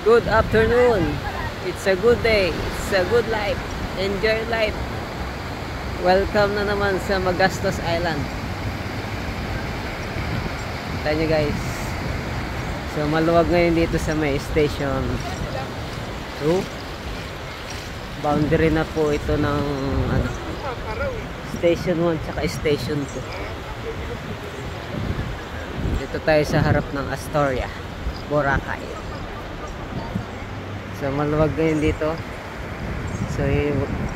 Good afternoon. It's a good day. It's a good life. Enjoy life. Welcome na naman sa Magastos Island. Kita nyo guys. So maluwag ngayon dito sa may station 2. Boundary na po ito ng station 1 tsaka station 2. Dito tayo sa harap ng Astoria, Boracay. So maluwag ngayon dito. So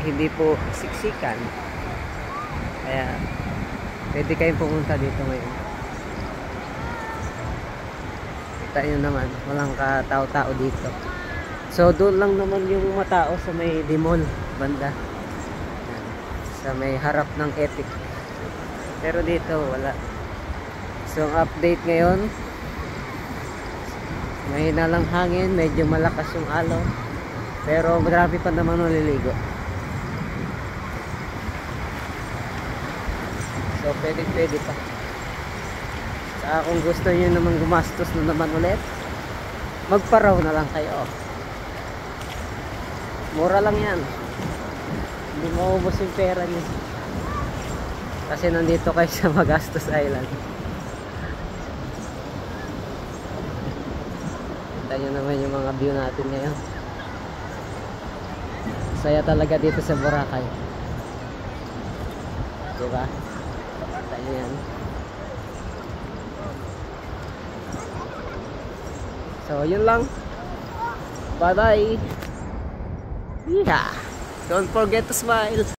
hindi po siksikan. Kaya pwede kayong pumunta dito ngayon. Kita nyo naman, walang katao-tao dito. So doon lang naman yung matao sa may Dimol banda. Sa may harap ng Epic. Pero dito wala. So ang update ngayon, mahina lang hangin, medyo malakas yung alon, pero marami pa naman naliligo. So pwede pa. Saka kung gusto nyo naman gumastos na naman ulit, magparaw na lang kayo. Mura lang yan, hindi maubos yung pera nyo kasi nandito kayo sa Magastos Island. Kita nyo naman yung mga view natin ngayon. Saya talaga dito sa Boracay, diba? Kita nyo yan. So yun lang. Bye bye. Yeah. Don't forget to smile.